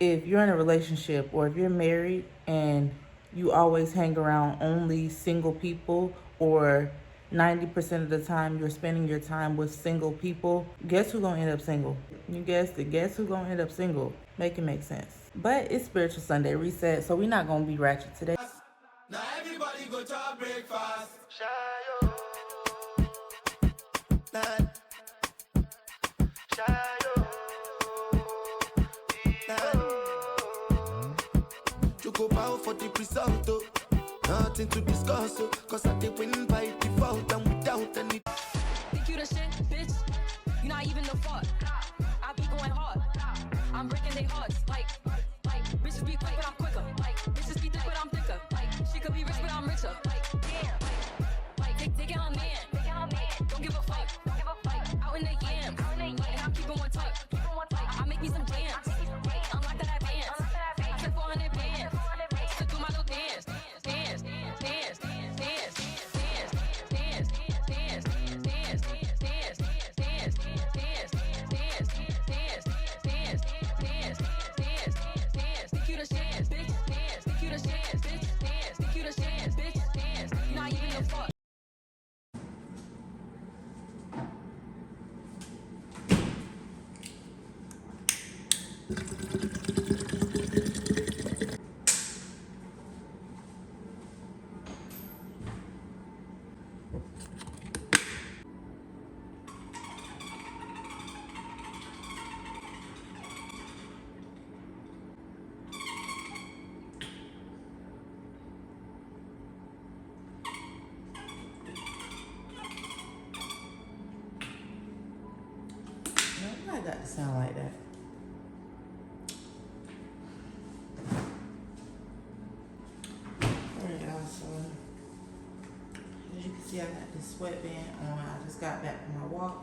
if you're in a relationship or if you're married and you always hang around only single people, or 90% of the time you're spending your time with single people, guess who's gonna end up single? You guessed it. Guess who's gonna end up single? Make it make sense. But it's Spiritual Sunday Reset, so we're not gonna be ratchet today. Now everybody go to breakfast. You go bow for the result, oh. Nothing to discuss, oh. Cause I did win by default and without any. Think you the shit, bitch? You not even the fuck. I be going hard. I'm breaking their hearts. Like, bitches be quick, but I'm quicker. Like, bitches be thick, but I'm thicker. Like, she could be rich, but I'm richer. Like, damn. Like, take it on man. Don't give a fuck. Out in the yams. And I'm keeping one tuck. I make me some jams. Unlock that advance. I can fall in advance. To do my little dance. I got to sound like that. Alright, y'all, so as you can see, I got this sweatband on. I just got back from my walk.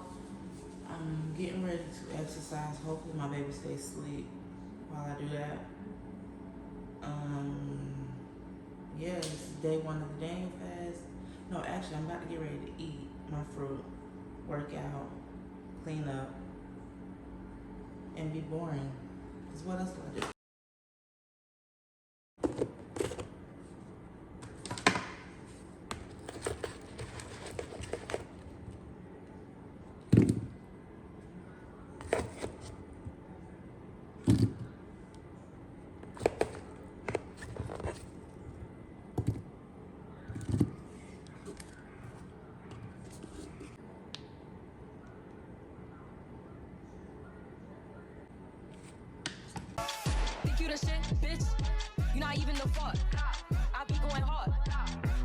I'm getting ready to exercise. Hopefully my baby stays asleep while I do that. Yeah, this is day one of the Daniel fast. No, actually, I'm about to get ready to eat my fruit, work out, clean up, and be boring. Because what else do I do? Think you the shit, bitch? You not even the fuck. I be going hard.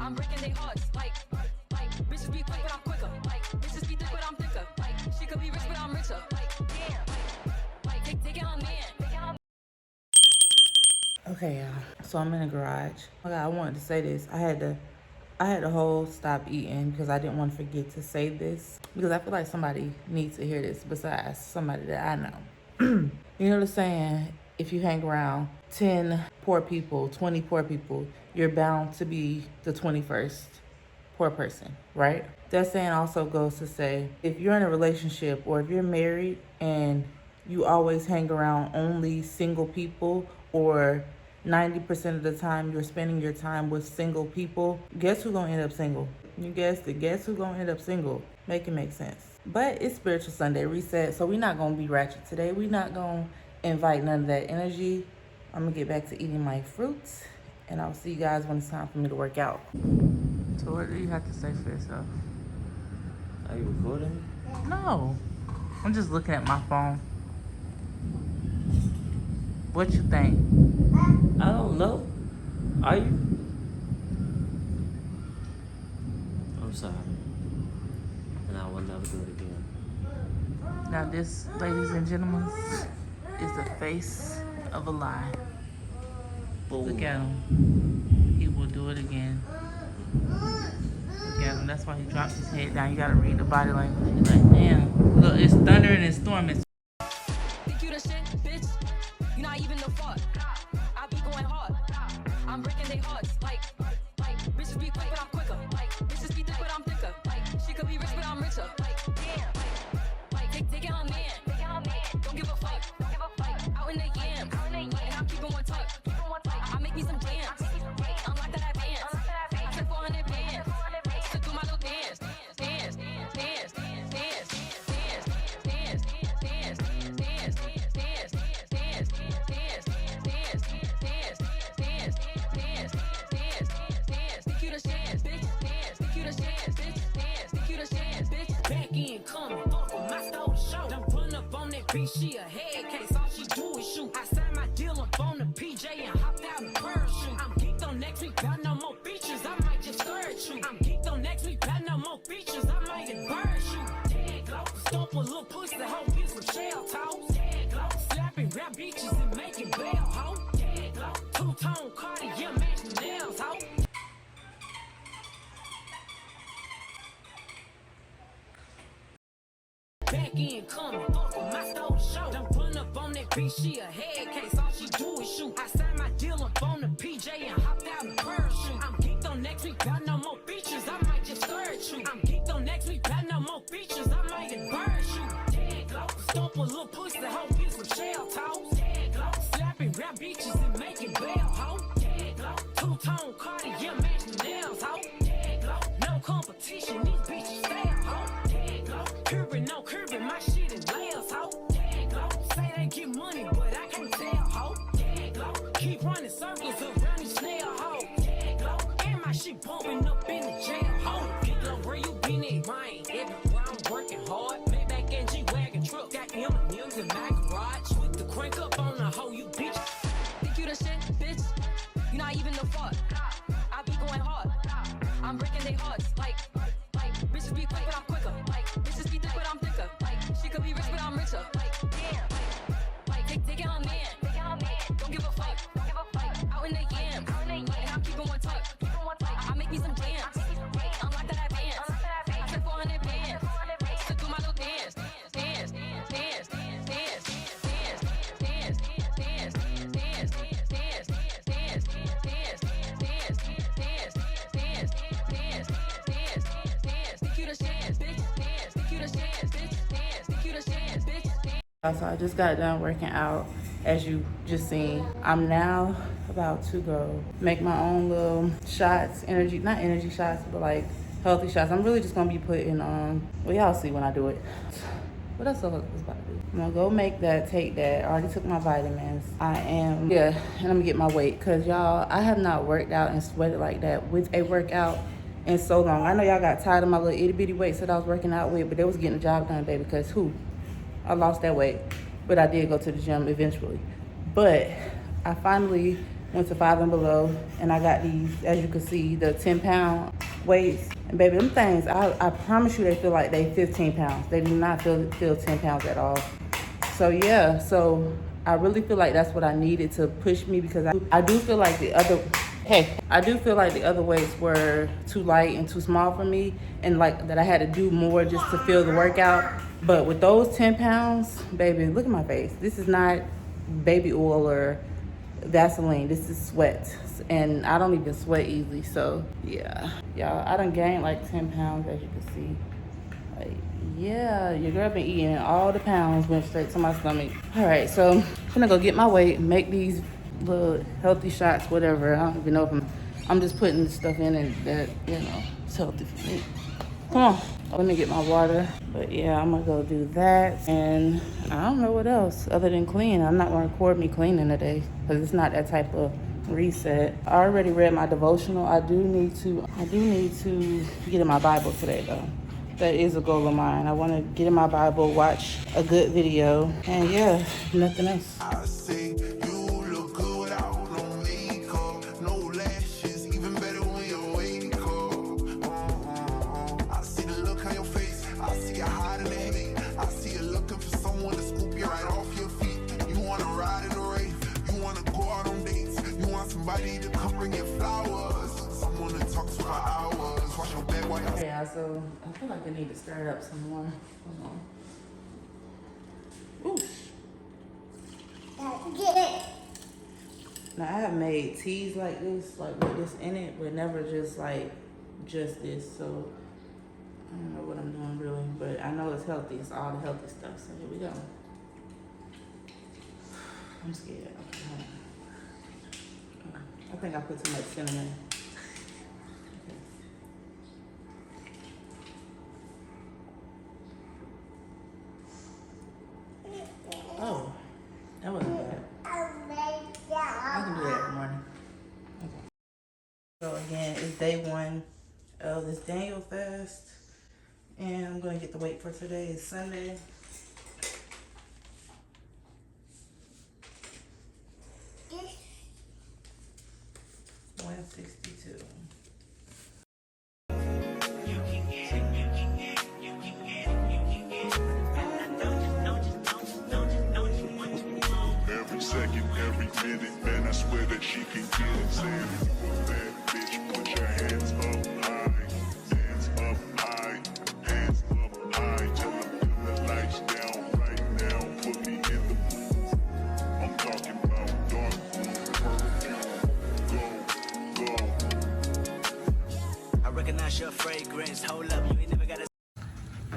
I'm breaking their hearts. Like, bitches be quick, but I'm quicker. Like, bitches be thick, but I'm thicker. Like, she could be rich, but I'm richer. Like, damn. Like, take it on man. Okay, y'all. So I'm in the garage. Okay, I wanted to say this. I had to whole stop eating because I didn't want to forget to say this, because I feel like somebody needs to hear this besides somebody that I know. You know the saying, if you hang around 10 poor people, 20 poor people, you're bound to be the 21st poor person, right? That saying also goes to say, if you're in a relationship or if you're married and you always hang around only single people, or 90% of the time you're spending your time with single people, guess who's gonna end up single? You guessed it. Guess who's gonna end up single? Make it make sense. But it's Spiritual Sunday Reset, so we're not gonna be ratchet today. We're not gonna invite none of that energy. I'm gonna get back to eating my fruits, and I'll see you guys when it's time for me to work out. So what do you have to say for yourself? Are you recording? No, I'm just looking at my phone. What you think? I don't know. Are you? I'm sorry. And I will never do it again. Now this, ladies and gentlemen, is the face of a lie. Boom. Look at him. He will do it again. Look at him. That's why he dropped his head down. You gotta read the body language. He's like, damn. Look, it's thundering and storming. Think you the shit, bitch? You not even the fuck. I be going hard. I'm breaking their hearts. Like, bitches be quick, but I'm quicker. Like, bitches be thick, but I'm thicker. Like, she could be rich, but I'm richer. Like, damn. Like, take it on man. Don't give a fuck. Out in the yams. one tuck. I make me some jams. Unlock that advance. I took 400 bands. To do my little dance. Dance, dance, dance, dance, dance, dance, dance, dance, dance, dance, dance, dance, dance, dance, dance, dance, dance, dance. Think you the chance, bitch. Dance. Think you the chance, bitch. Dance. Think you the chance, bitch. Back in coming, fuck with my stole show. Don't run up on that bitch, she a head case. All she do is shoot. I signed my deal up on the PJ and hopped out in parachute. I'm geeked on next week, got no more features. I might just scourge you. I'm geeked on next week, got no more features. I might embarrass you. Dead glow, stomp a little pussy, hoe get some shell toes. Dead glow, slapping rap bitches and making bail, hoe. Dead glow, two-tone Cartier matching nails, hoe. Back in coming, fuck with my stole show. Don't run up on that bitch, she a head case. All she do is shoot. I signed my deal up on the PJ and hopped out in parachute. I'm geeked on next week, got no more features. I might just scourge you. I'm geeked on next week, got no more features. I might embarrass you. Dead glow, stomp a little pussy, hoe get some shell toes. Dead glow, slapping rap bitches and making bail, hoe. Dead glow, two-tone Cartier matching nails, hoe. Dead glow, no competition, these bitches fail, hoe. Dead glow, curbing, no curbing, my shit is layers, hoe. Dead glow, say they get money, but I can't tell, hoe. Dead glow, keep running circles around these snail, hoe. Dead glow, and my shit bumping up in the jail, hoe. Get glow, where you been at, mine? Everywhere I'm working hard. Maybach and G-Wagon truck, got M&M's in my garage. With the crank up on the hoe, you bitch. Think you the shit, bitch? You not even the fuck. I be going hard. I'm breaking their hearts. Like bitches be quick, but I'm quicker. Like bitches be thick, but I'm thicker. Like she could be rich, but I'm richer. Like damn. Like take it on man. Don't give a fuck. Out in the yams. And I'm keeping one tuck. I make me some jams. Unlock that advance. I took 400 bands. To do my little dance. Dance, dance, dance, dance, dance, dance, dance, dance, dance, dance, dance, dance, dance, dance, dance, dance, dance, dance. Think you the chance, bitch. Dance. Think you the chance, bitch. Dance. Think you the chance, bitch. So I just got done working out, as you just seen. I'm now about to go make my own little shots, not energy shots, but like healthy shots. I'm really just gonna be putting well, y'all see when I do it. What else I was about to do? I'm gonna go make that, take that. I already took my vitamins. And I'm gonna get my weight, cause y'all, I have not worked out and sweated like that with a workout in so long. I know y'all got tired of my little itty bitty weights that I was working out with, but they was getting the job done, baby, cause I lost that weight, but I did go to the gym eventually. But I finally went to Five and Below, and I got these, as you can see, the 10-pound weights. And baby, them things, I promise you, they feel like they 15 pounds. They do not feel 10 pounds at all. So yeah, so I really feel like that's what I needed to push me, because I do feel like the other weights were too light and too small for me, and like that I had to do more just to feel the workout. But with those 10 pounds, baby, look at my face. This is not baby oil or Vaseline. This is sweat. And I don't even sweat easily. So yeah, y'all, I done gained like 10 pounds, as you can see. Like, yeah, your girl been eating. All the pounds went straight to my stomach. All right, so I'm gonna go get my weight, make these little healthy shots, whatever. I don't even know if I'm just putting stuff in and that, it's healthy for me. Come on, let me get my water. But yeah, I'm gonna go do that. And I don't know what else other than clean. I'm not gonna record me cleaning today, because it's not that type of reset. I already read my devotional. I do need to get in my Bible today though. That is a goal of mine. I want to get in my Bible, watch a good video, and yeah, nothing else. I see you look good without no makeup, no lashes, even better when you wake up. I see the look on your face, I see you hiding the hate, I see you looking for someone to scoop you right off your feet. You wanna ride in the rave, you wanna go out on dates, you want somebody to come bring you flowers, someone to talk to for hours. Wash your back while you Yeah, so I feel like I need to stir it up some more. Hold on. Ooh. Now I have made teas like this, like with this in it, but never just this. So I don't know what I'm doing really, but I know it's healthy. It's all the healthy stuff. So here we go. I'm scared. Okay. think I put too much cinnamon. Oh, that wasn't bad. I can do that every morning. Okay. So again, it's day 1 of this Daniel fast. And I'm going to get the weight for today. It's Sunday. This 162. Every second, every minute, man, I swear that she can get it. Saying, bad bitch, put your hands up high. Hands up high. Hands up high. Till I put the lights down right now. Put me in the mood. I'm talking about dark perfume. Go. I recognize your fragrance. Hold up, you ain't never got a.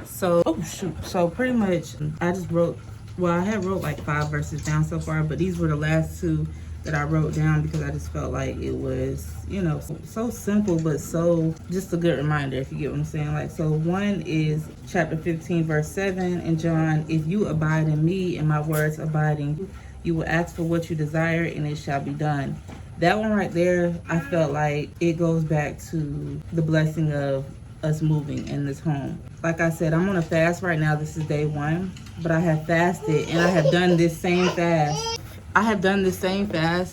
So, oh shoot. So pretty much I just wrote, well, I had wrote like 5 verses down so far, but these were the last 2 that I wrote down because I just felt like it was, you know, so simple, but so just a good reminder, if you get what I'm saying. Like, so one is chapter 15, verse 7 in John, if you abide in me and my words abide in you, you will ask for what you desire and it shall be done. That one right there, I felt like it goes back to the blessing of us moving in this home. Like I said, I'm on a fast right now. This is day 1, but I have fasted and I have done this same fast.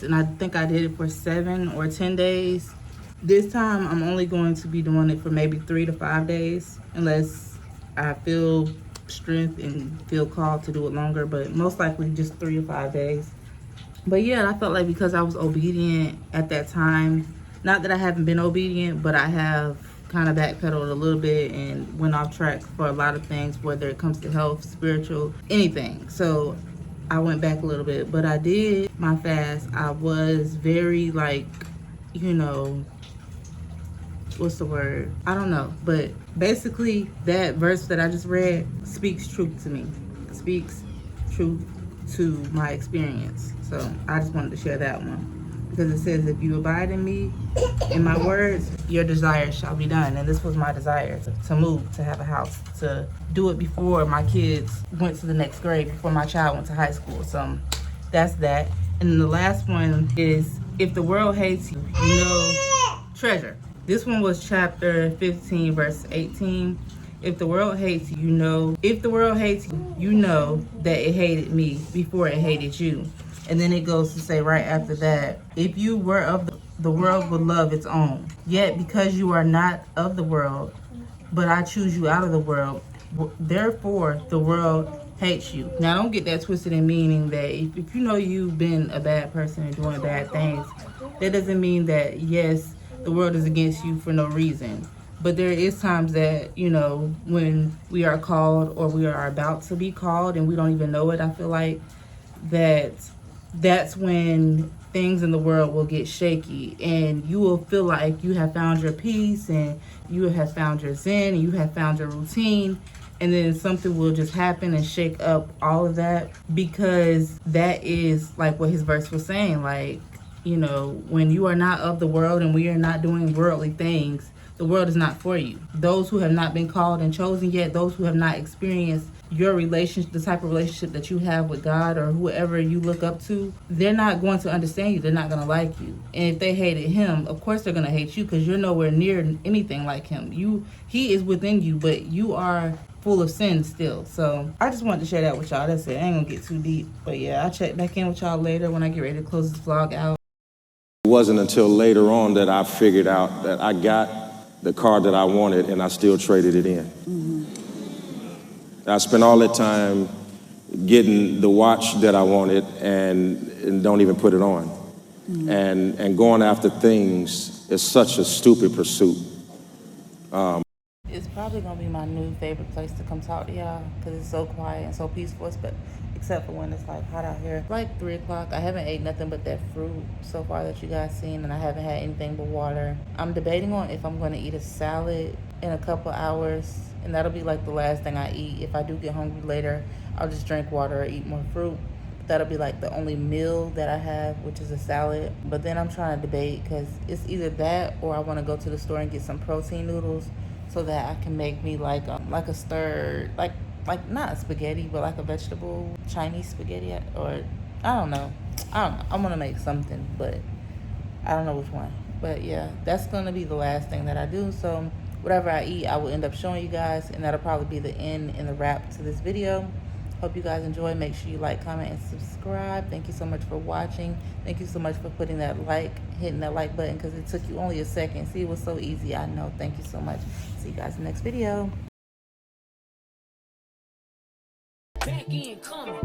And I think I did it for 7 or 10 days. This time I'm only going to be doing it for maybe 3 to 5 days unless I feel strength and feel called to do it longer, but most likely just 3 to 5 days. But yeah, I felt like because I was obedient at that time, not that I haven't been obedient, but I have kind of backpedaled a little bit and went off track for a lot of things, whether it comes to health, spiritual, anything. So I went back a little bit, but I did my fast. I was very like, you know, what's the word? I don't know. But basically that verse that I just read speaks truth to me. Speaks truth to my experience. So I just wanted to share that one. Because it says, if you abide in me, in my words, your desires shall be done. And this was my desire, to move, to have a house, to do it before my kids went to the next grade, before my child went to high school. So that's that. And then the last one is, if the world hates you, you know, treasure. This one was chapter 15, verse 18. If the world hates you, you know, you know that it hated me before it hated you. And then it goes to say right after that, if you were of the world would love its own. Yet because you are not of the world, but I choose you out of the world, therefore the world hates you. Now don't get that twisted in meaning that if you know you've been a bad person and doing bad things, that doesn't mean that, yes, the world is against you for no reason. But there is times that, you know, when we are called or we are about to be called and we don't even know it, I feel like that's when things in the world will get shaky and you will feel like you have found your peace and you have found your zen and you have found your routine, and then something will just happen and shake up all of that, because that is like what his verse was saying. Like, you know, when you are not of the world and we are not doing worldly things, the world is not for you. Those who have not been called and chosen yet, those who have not experienced your relationship, the type of relationship that you have with God or whoever you look up to, they're not going to understand you. They're not going to like you. And if they hated him, of course they're going to hate you, because you're nowhere near anything like him. He is within you, but you are full of sin still. So I just wanted to share that with y'all. That's it. I ain't going to get too deep. But yeah, I'll check back in with y'all later when I get ready to close this vlog out. It wasn't until later on that I figured out that I got the car that I wanted and I still traded it in. I spent all that time getting the watch that I wanted and don't even put it on. And going after things is such a stupid pursuit. It's probably going to be my new favorite place to come talk to y'all, because it's so quiet and so peaceful, except for when it's like hot out here. It's like 3 o'clock. I haven't ate nothing but that fruit so far that you guys seen, and I haven't had anything but water. I'm debating on if I'm going to eat a salad in a couple hours, and that'll be like the last thing I eat. If I do get hungry later, I'll just drink water or eat more fruit. That'll be like the only meal that I have, which is a salad. But then I'm trying to debate because it's either that or I want to go to the store and get some protein noodles so that I can make me like a stirred, like not spaghetti, but like a vegetable Chinese spaghetti, or I don't know. I'm gonna make something, but I don't know which one. But yeah, that's gonna be the last thing that I do. So whatever I eat, I will end up showing you guys, and that'll probably be the end and the wrap to this video. Hope you guys enjoy. Make sure you like, comment, and subscribe. Thank you so much for watching. Thank you so much for putting that like, hitting that like button, because it took you only a second. See, it was so easy. I know. Thank you so much. See you guys in the next video. Back in coming,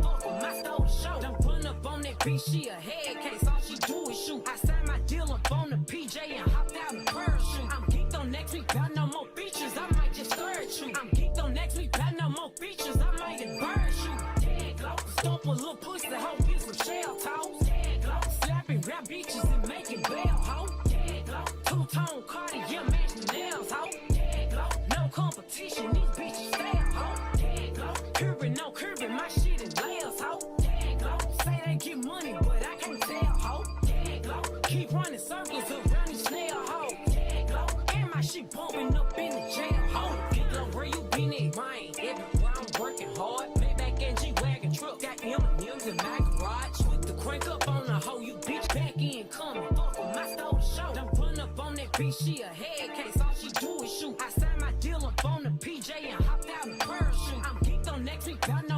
my stole the show. Don't run up on that bitch, she a head case. All she do is shoot. I signed my deal up on the PJ and hopped out in parachute. I'm geeked on next week, got no more features. I might just scourge you. I'm geeked on next week, got no more features. I might embarrass you. Tag low, stomp a little pussy, hoe, get some shell toes. Tag low, slapping rap bitches and making bail, hoe. Tag low, two-tone Cartier, match the nails, hoe. Tag low, no competition, these bitches fail, hoe. Tag low, curbing, no curbing, my shit is layers, hoe. Tag low, say they get money, but I can't tell, hoe. Tag low, keep running circles around these snail, hoe. Tag low, and my shit bumping up in the jail, hoe. Get low, where you been at, Ryan? Everywhere I'm working hard. Maybach and G-Wagon truck, got M&M's in my garage. With the crank up on the hoe, you bitch back in coming. Fuck with my stole the show. Don't run up on that bitch, she a head case. All she do is shoot. I signed my deal up on the PJ and hopped out in parachute. I'm geeked on next week, got no